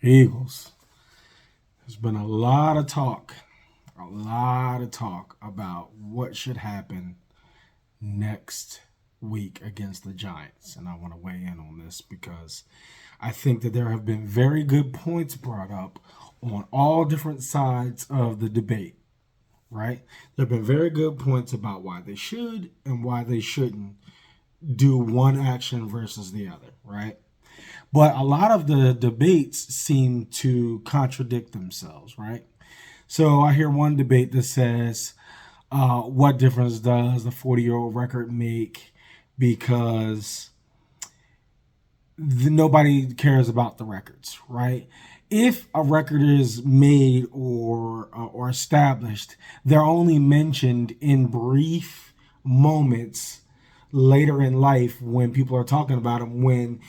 Eagles. There's been a lot of talk about what should happen next week against the Giants. And I want to weigh in on this because I think that there have been very good points brought up on all different sides of the debate, right? There have been very good points about why they should and why they shouldn't do one action versus the other, right? But a lot of the debates seem to contradict themselves, right? So I hear one debate that says, what difference does the 40-year-old record make? Because nobody cares about the records, right? If a record is made or established, they're only mentioned in brief moments later in life when people are talking about them, when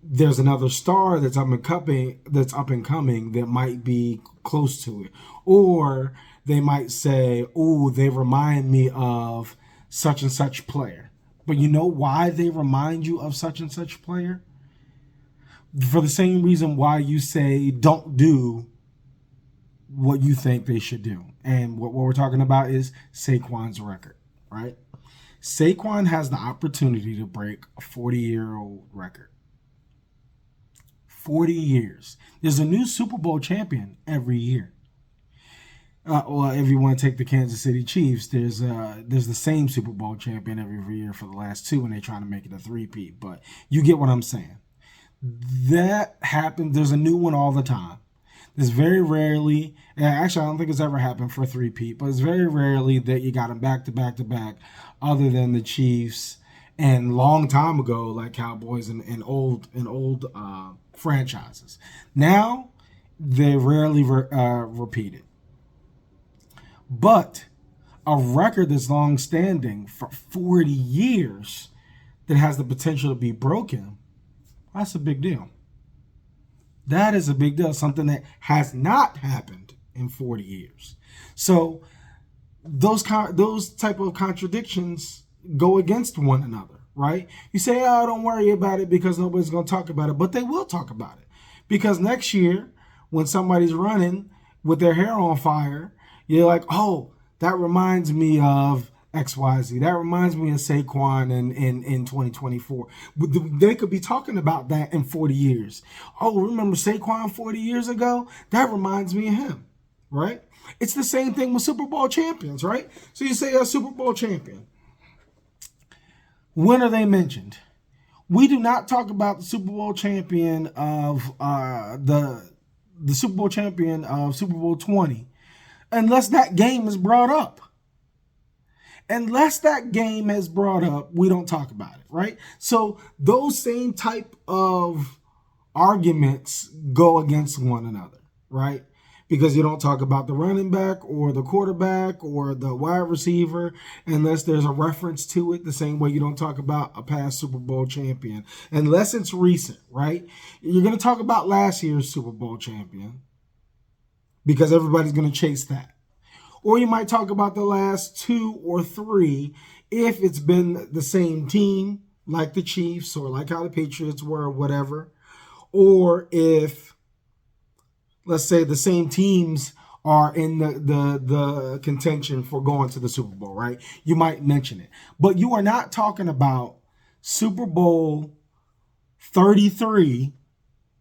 there's another star that's up and coming that might be close to it, or they might say, "Oh, they remind me of such and such player." But you know why they remind you of such and such player? For the same reason why you say don't do what you think they should do. And what we're talking about is Saquon's record, right? Saquon has the opportunity to break a 40-year-old record. 40 years. There's a new Super Bowl champion every year. Well, if you want to take the Kansas City Chiefs, there's the same Super Bowl champion every year for the last two, and they're trying to make it a three-peat. But you get what I'm saying. That happens. There's a new one all the time. There's very rarely, actually, I don't think it's ever happened for a three-peat, but it's very rarely that you got them back to back to back, other than the Chiefs and long time ago, like Cowboys and old franchises. Now they rarely repeat it. But a record that's long standing for 40 years that has the potential to be broken, that's a big deal. That is a big deal, something that has not happened in 40 years. So those type of contradictions go against one another, right? You say, "Oh, don't worry about it because nobody's going to talk about it," but they will talk about it, because next year when somebody's running with their hair on fire, you're like, "Oh, that reminds me of XYZ. That reminds me of Saquon in 2024. They could be talking about that in 40 years. "Oh, remember Saquon 40 years ago? That reminds me of him," right? It's the same thing with Super Bowl champions, right? So you say a Super Bowl champion. When are they mentioned? We do not talk about the Super Bowl champion of the Super Bowl champion of Super Bowl 20 unless that game is brought up. Unless that game is brought up, we don't talk about it, right? So those same type of arguments go against one another, right? Because you don't talk about the running back or the quarterback or the wide receiver unless there's a reference to it, the same way you don't talk about a past Super Bowl champion unless it's recent, right? You're going to talk about last year's Super Bowl champion because everybody's going to chase that. Or you might talk about the last two or three if it's been the same team, like the Chiefs or like how the Patriots were or whatever. Or if, let's say, the same teams are in the contention for going to the Super Bowl, right? You might mention it. But you are not talking about Super Bowl 33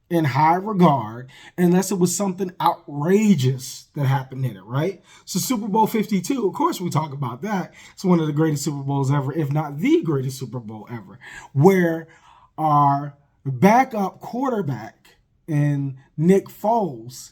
in high regard unless it was something outrageous that happened in it, right? So Super Bowl 52, of course we talk about that. It's one of the greatest Super Bowls ever, if not the greatest Super Bowl ever, where our backup quarterback in Nick Foles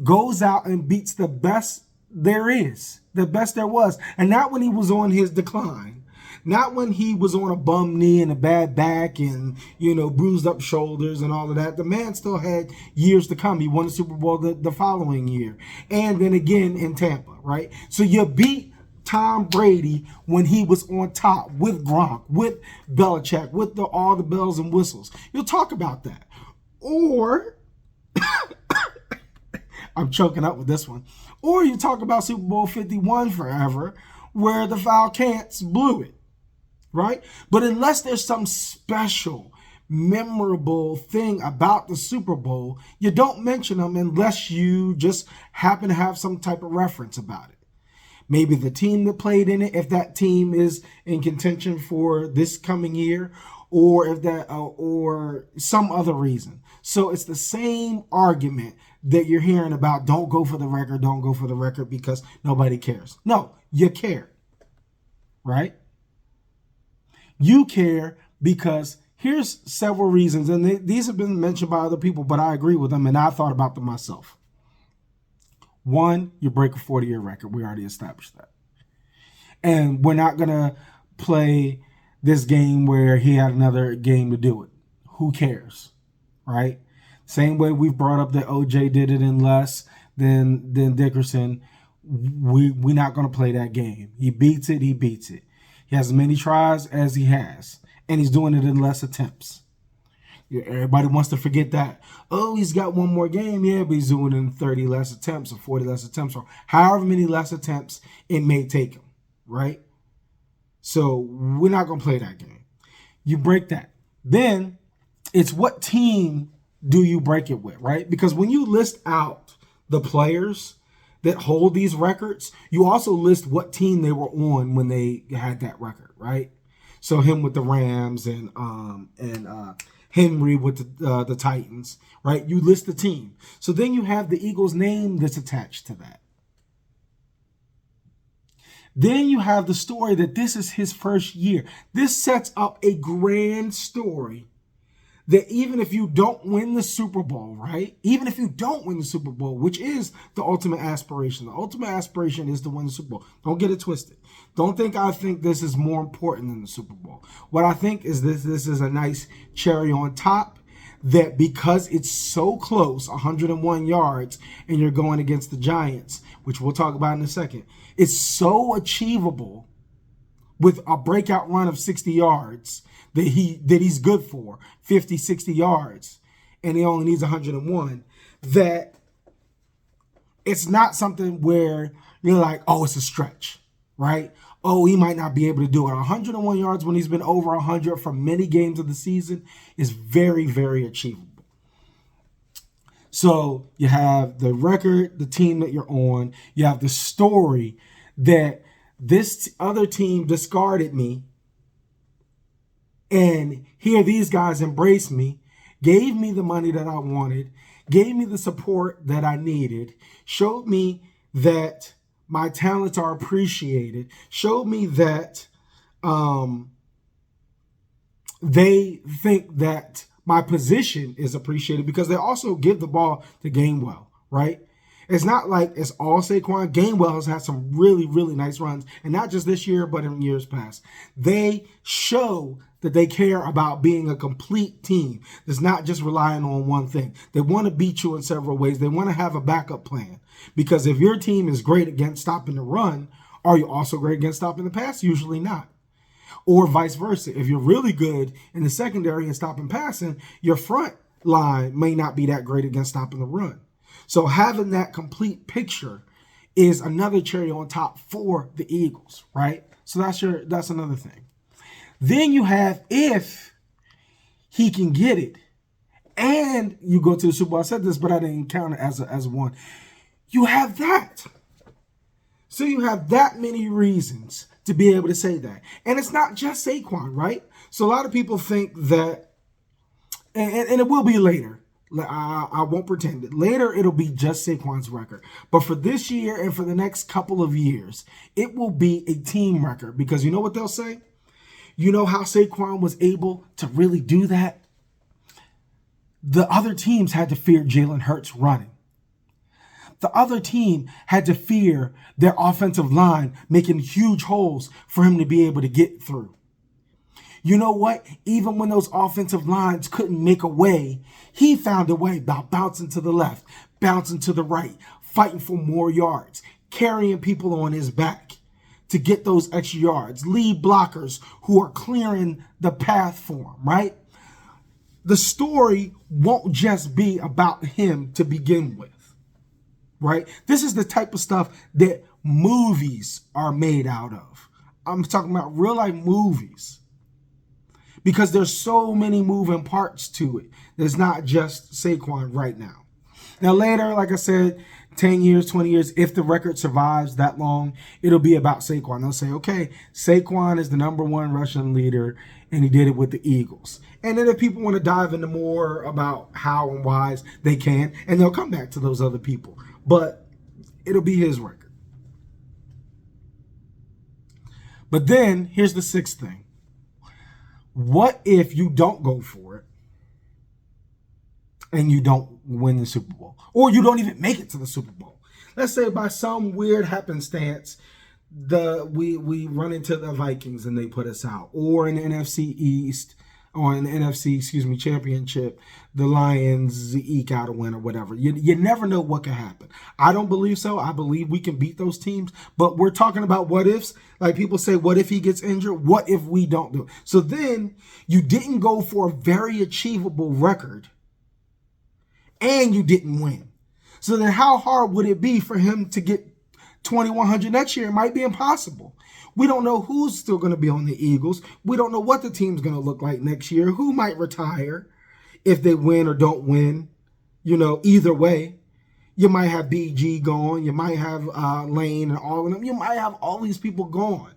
goes out and beats the best there is, the best there was. And not when he was on his decline. Not when he was on a bum knee and a bad back and, bruised up shoulders and all of that. The man still had years to come. He won the Super Bowl the following year. And then again in Tampa, right? So you beat Tom Brady when he was on top with Gronk, with Belichick, with all the bells and whistles. You'll talk about that. Or, I'm choking up with this one. Or you talk about Super Bowl 51 forever, where the Falcons blew it. Right? But unless there's some special, memorable thing about the Super Bowl, you don't mention them unless you just happen to have some type of reference about it. Maybe the team that played in it, if that team is in contention for this coming year, or if that, or some other reason. So it's the same argument that you're hearing about. Don't go for the record. Don't go for the record because nobody cares. No, you care, right? You care because here's several reasons, and these have been mentioned by other people, but I agree with them, and I thought about them myself. One, you break a 40-year record. We already established that. And we're not going to play this game where he had another game to do it. Who cares, right? Same way we've brought up that OJ did it in less than Dickerson. We're not going to play that game. He beats it, he beats it. He has as many tries as he has, and he's doing it in less attempts. Everybody wants to forget that. Oh, he's got one more game. Yeah, but he's doing it in 30 less attempts or 40 less attempts or however many less attempts it may take him, right? So we're not going to play that game. You break that. Then it's what team do you break it with, right? Because when you list out the players that hold these records, you also list what team they were on when they had that record, right? So him with the Rams and Henry with the Titans, right? You list the team. So then you have the Eagles' name that's attached to that. Then you have the story that this is his first year. This sets up a grand story that even if you don't win the Super Bowl, right? Even if you don't win the Super Bowl, which is the ultimate aspiration. The ultimate aspiration is to win the Super Bowl. Don't get it twisted. Don't think I think this is more important than the Super Bowl. What I think is this is a nice cherry on top, that because it's so close, 101 yards, and you're going against the Giants, which we'll talk about in a second, it's so achievable with a breakout run of 60 yards that he's good for, 50, 60 yards, and he only needs 101, that it's not something where you're like, oh, it's a stretch, right? Oh, he might not be able to do it. 101 yards when he's been over 100 for many games of the season is very, very achievable. So you have the record, the team that you're on. You have the story that this other team discarded me, and here these guys embraced me, gave me the money that I wanted, gave me the support that I needed, showed me that my talents are appreciated, showed me that they think that my position is appreciated, because they also give the ball to Gainwell, right? It's not like it's all Saquon. Gainwell has had some really, really nice runs, and not just this year, but in years past. They show that they care about being a complete team that's not just relying on one thing. They want to beat you in several ways. They want to have a backup plan, because if your team is great against stopping the run, are you also great against stopping the pass? Usually not. Or vice versa. If you're really good in the secondary and stopping passing, your front line may not be that great against stopping the run. So having that complete picture is another cherry on top for the Eagles, right? So that's another thing. Then you have, if he can get it and you go to the Super Bowl. I said this, but I didn't count it as one. You have that. So you have that many reasons to be able to say that. And it's not just Saquon, right? So a lot of people think that, and it will be later. I won't pretend it. Later, it'll be just Saquon's record. But for this year and for the next couple of years, it will be a team record. Because you know what they'll say? You know how Saquon was able to really do that? The other teams had to fear Jalen Hurts running. The other team had to fear their offensive line making huge holes for him to be able to get through. You know what? Even when those offensive lines couldn't make a way, he found a way by bouncing to the left, bouncing to the right, fighting for more yards, carrying people on his back to get those extra yards, lead blockers who are clearing the path for him, right? The story won't just be about him to begin with, right? This is the type of stuff that movies are made out of. I'm talking about real life movies. because there's so many moving parts to it. There's not just Saquon right now. Now later, like I said, 10 years, 20 years, if the record survives that long, it'll be about Saquon. They'll say, okay, Saquon is the #1 rushing leader, and he did it with the Eagles. And then if people want to dive into more about how and whys, they can, and they'll come back to those other people. But it'll be his record. But then, here's the sixth thing. What if you don't go for it and you don't win the Super Bowl? Or you don't even make it to the Super Bowl? Let's say by some weird happenstance, we run into the Vikings and they put us out. Or in the NFC East, or in the NFC, championship, the Lions eke out a win or whatever. You never know what can happen. I don't believe so. I believe we can beat those teams. But we're talking about what ifs. Like people say, what if he gets injured? What if we don't do it? So then you didn't go for a very achievable record and you didn't win. So then how hard would it be for him to get 2,100 next year? It might be impossible. We don't know who's still going to be on the Eagles. We don't know what the team's going to look like next year. Who might retire if they win or don't win. Either way. You might have BG gone. You might have Lane and all of them. You might have all these people gone.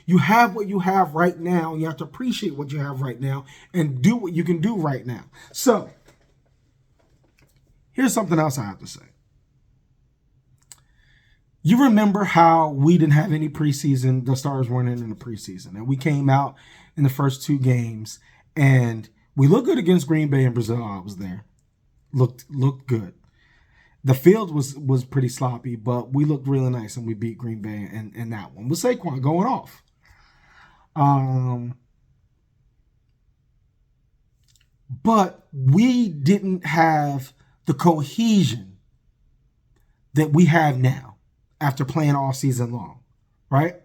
You have what you have right now. And you have to appreciate what you have right now and do what you can do right now. So, here's something else I have to say. You remember how we didn't have any preseason, the stars weren't in the preseason, and we came out in the first 2 games, and we looked good against Green Bay and Brazil. I was there. Looked good. The field was pretty sloppy, but we looked really nice, and we beat Green Bay in that one with Saquon going off. But we didn't have the cohesion that we have now after playing all season long, right?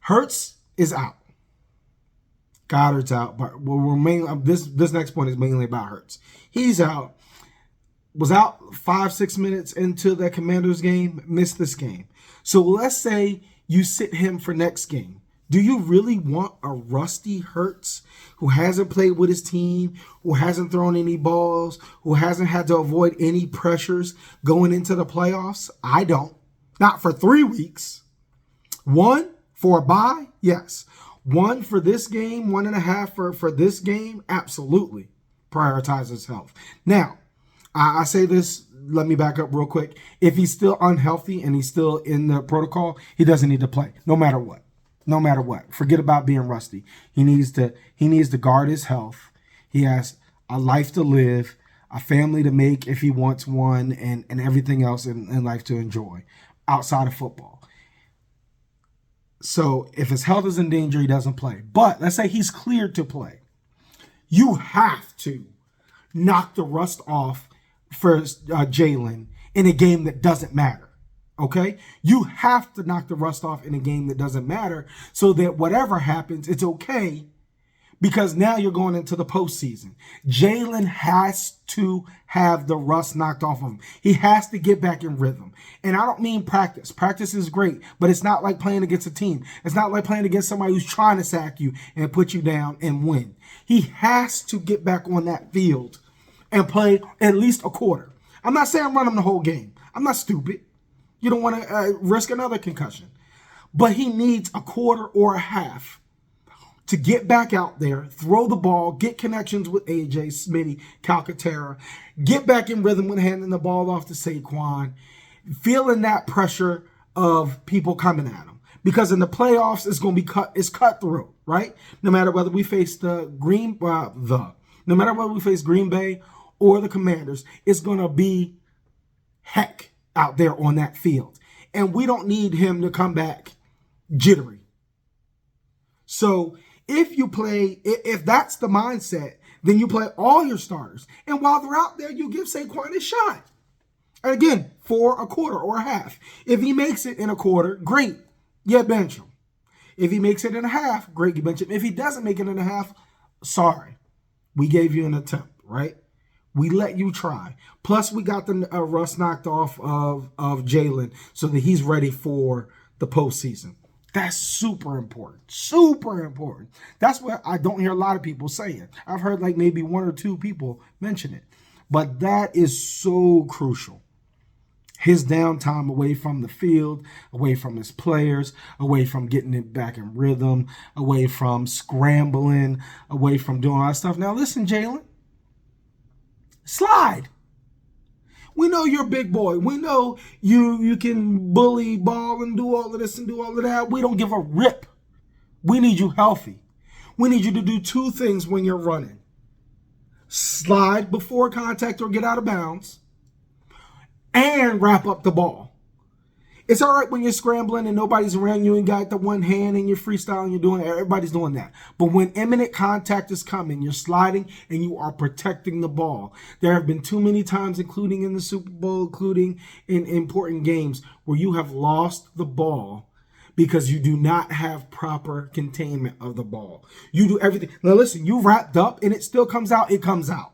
Hurts is out. Goddard's out, but we're mainly, this next point is mainly about Hurts. He's out. Was out 5-6 minutes into the Commanders game, missed this game. So let's say you sit him for next game. Do you really want a rusty Hurts who hasn't played with his team, who hasn't thrown any balls, who hasn't had to avoid any pressures going into the playoffs? I don't. Not for 3 weeks. 1 for a bye? Yes. 1 for this game, 1.5 for this game? Absolutely. Prioritize his health. Now, I say this, let me back up real quick. If he's still unhealthy and he's still in the protocol, he doesn't need to play, no matter what. No matter what. Forget about being rusty. He needs to guard his health. He has a life to live, a family to make if he wants one, and everything else in life to enjoy outside of football. So if his health is in danger, he doesn't play. But let's say he's cleared to play. You have to knock the rust off for Jalen in a game that doesn't matter. Okay? You have to knock the rust off in a game that doesn't matter so that whatever happens, it's okay, because now you're going into the postseason. Jalen has to have the rust knocked off of him. He has to get back in rhythm. And I don't mean practice. Practice is great, but it's not like playing against a team. It's not like playing against somebody who's trying to sack you and put you down and win. He has to get back on that field and play at least a quarter. I'm not saying run him the whole game. I'm not stupid. You don't want to risk another concussion. But he needs a quarter or a half to get back out there, throw the ball, get connections with AJ, Smitty, Calcaterra, get back in rhythm when handing the ball off to Saquon, feeling that pressure of people coming at him. Because in the playoffs, it's going to be it's cutthroat, right? No matter whether we face Green Bay or the Commanders, it's going to be heck out there on that field. And we don't need him to come back jittery. So if that's the mindset, then you play all your starters. And while they're out there, you give Saquon a shot. And again, for a quarter or a half. If he makes it in a quarter, great. You bench him. If he makes it in a half, great, you bench him. If he doesn't make it in a half, sorry. We gave you an attempt, right? We let you try. Plus, we got the rust knocked off of Jalen so that he's ready for the postseason. That's super important. Super important. That's what I don't hear a lot of people saying. I've heard like maybe one or two people mention it. But that is so crucial. His downtime away from the field, away from his players, away from getting it back in rhythm, away from scrambling, away from doing all that stuff. Now listen, Jalen, slide. We know you're a big boy. We know you can bully ball and do all of this and do all of that. We don't give a rip. We need you healthy. We need you to do two things when you're running. Slide before contact or get out of bounds, and wrap up the ball. It's all right when you're scrambling and nobody's around you and got the one hand and you're freestyling, you're doing it. Everybody's doing that. But when imminent contact is coming, you're sliding and you are protecting the ball. There have been too many times, including in the Super Bowl, including in important games, where you have lost the ball because you do not have proper containment of the ball. You do everything. Now listen, you wrapped up and it still comes out, it comes out.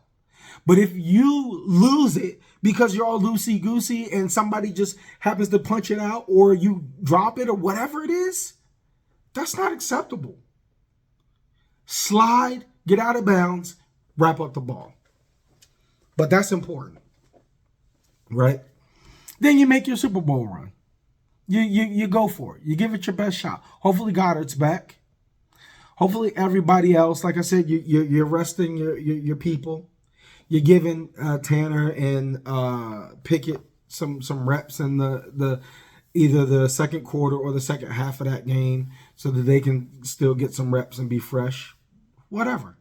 But if you lose it because you're all loosey-goosey and somebody just happens to punch it out or you drop it or whatever it is, that's not acceptable. Slide, get out of bounds, wrap up the ball. But that's important, right? Then you make your Super Bowl run. You go for it. You give it your best shot. Hopefully Goddard's back. Hopefully everybody else, like I said, you're resting your people. You're giving Tanner and Pickett some reps in the either the second quarter or the second half of that game so that they can still get some reps and be fresh. Whatever.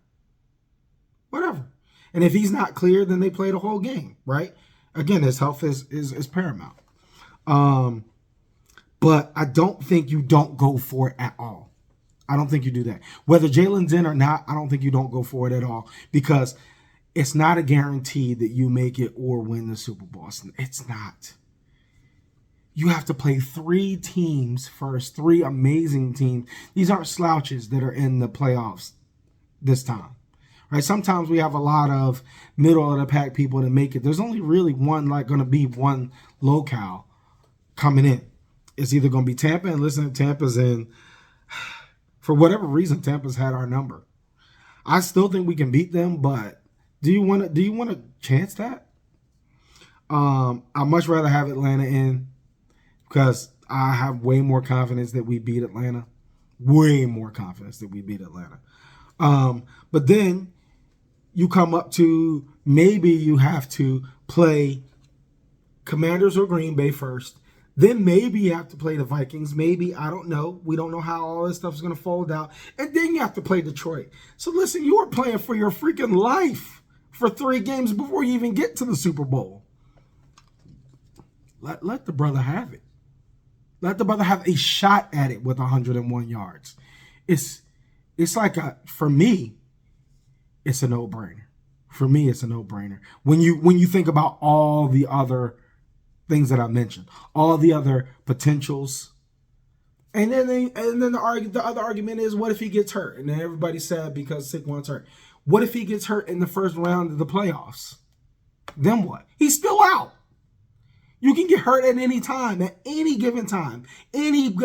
And if he's not clear, then they play the whole game, right? Again, his health is paramount. But I don't think you don't go for it at all. I don't think you do that. Whether Jalen's in or not, I don't think you don't go for it at all because it's not a guarantee that you make it or win the Super Bowl. It's not. You have to play three teams first, three amazing teams. These aren't slouches that are in the playoffs this time. Right? Sometimes we have a lot of middle of the pack people that make it. There's only really one, like going to be one locale coming in. It's either going to be Tampa, and listen, Tampa's in. For whatever reason, Tampa's had our number. I still think we can beat them, but do you want to chance that? I'd much rather have Atlanta in because I have way more confidence that we beat Atlanta. Way more confidence that we beat Atlanta. But then you come up to maybe you have to play Commanders or Green Bay first. Then maybe you have to play the Vikings. Maybe, I don't know. We don't know how all this stuff is going to fold out. And then you have to play Detroit. So listen, you are playing for your freaking life for 3 games before you even get to the Super Bowl. Let the brother have it. Let the brother have a shot at it with 101 yards. It's like for me, it's a no-brainer. For me, it's a no-brainer. When you think about all the other things that I mentioned, all the other potentials, and then the other argument is, what if he gets hurt? And then everybody's sad because Saquon's hurt. What if he gets hurt in the first round of the playoffs? Then what? He's still out. You can get hurt at any time, at any given time. You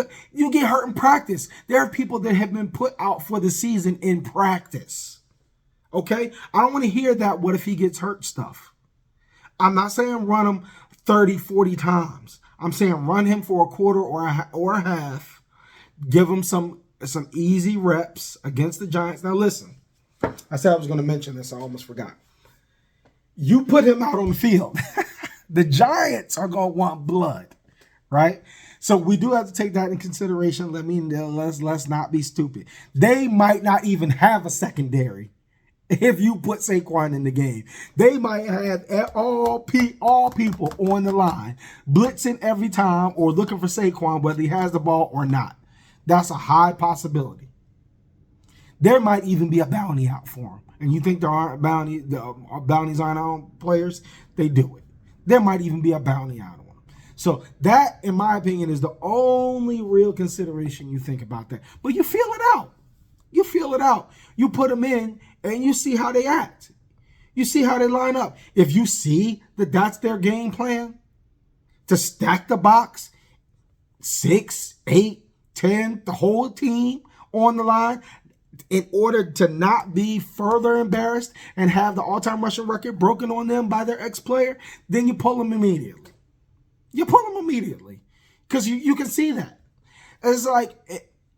get hurt in practice. There are people that have been put out for the season in practice. Okay? I don't want to hear that what if he gets hurt stuff. I'm not saying run him 30, 40 times. I'm saying run him for a quarter or a half. Give him some easy reps against the Giants. Now listen, I said I was going to mention this. I almost forgot. You put him out on the field. The Giants are going to want blood, right? So we do have to take that in consideration. Let's not be stupid. They might not even have a secondary if you put Saquon in the game. They might have all people on the line blitzing every time or looking for Saquon whether he has the ball or not. That's a high possibility. There might even be a bounty out for him. And you think there aren't bounties aren't on players? They do it. There might even be a bounty out on him. So that, in my opinion, is the only real consideration you think about that. But you feel it out. You feel it out. You put them in and you see how they act. You see how they line up. If you see that that's their game plan, to stack the box 6, 8, 10, the whole team on the line in order to not be further embarrassed and have the all-time rushing record broken on them by their ex-player, then you pull them immediately. You pull them immediately because you can see that. It's like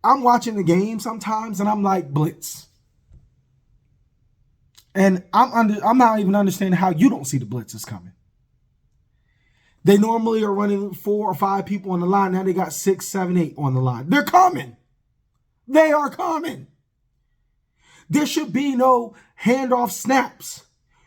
I'm watching the game sometimes and I'm like, blitz. And I'm not even understanding how you don't see the blitzes coming. They normally are running 4 or 5 people on the line. Now they got 6, 7, 8 on the line. They're coming. They are coming. There should be no handoff snaps.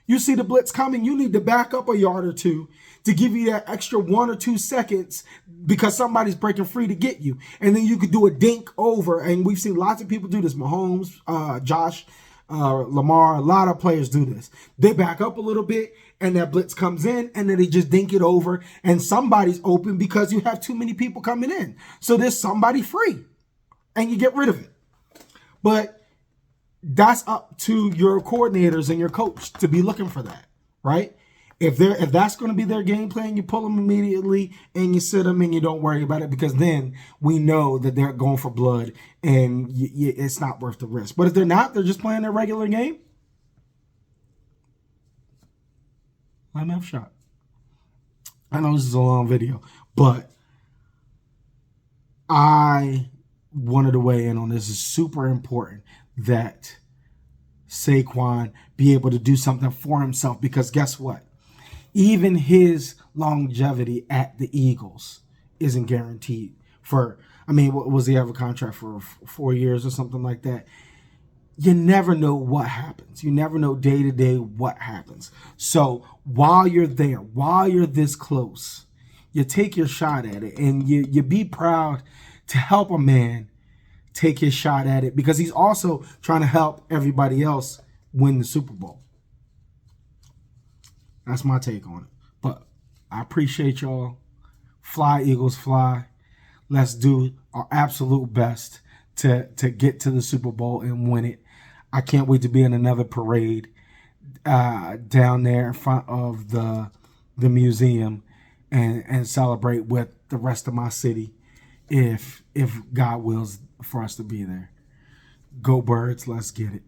You see the blitz coming, you need to back up a yard or two to give you that extra 1 or 2 seconds because somebody's breaking free to get you. And then you could do a dink over. And we've seen lots of people do this. Mahomes, Josh, Lamar, a lot of players do this. They back up a little bit and that blitz comes in and then they just dink it over and somebody's open because you have too many people coming in. So there's somebody free and you get rid of it. But that's up to your coordinators and your coach to be looking for that, right? If that's going to be their game plan, you pull them immediately and you sit them and you don't worry about it because then we know that they're going for blood and it's not worth the risk. But if they're not, they're just playing their regular game, let them have a shot. I know this is a long video, but I wanted to weigh in on this. It's super important that Saquon be able to do something for himself because guess what? Even his longevity at the Eagles isn't guaranteed for, what was he have a contract for 4 years or something like that? You never know what happens. You never know day to day what happens. So while you're there, while you're this close, you take your shot at it and you be proud to help a man take his shot at it because he's also trying to help everybody else win the Super Bowl. That's my take on it. But I appreciate y'all. Fly, Eagles, fly. Let's do our absolute best to get to the Super Bowl and win it. I can't wait to be in another parade down there in front of the museum and celebrate with the rest of my city if God wills for us to be there. Go Birds, let's get it.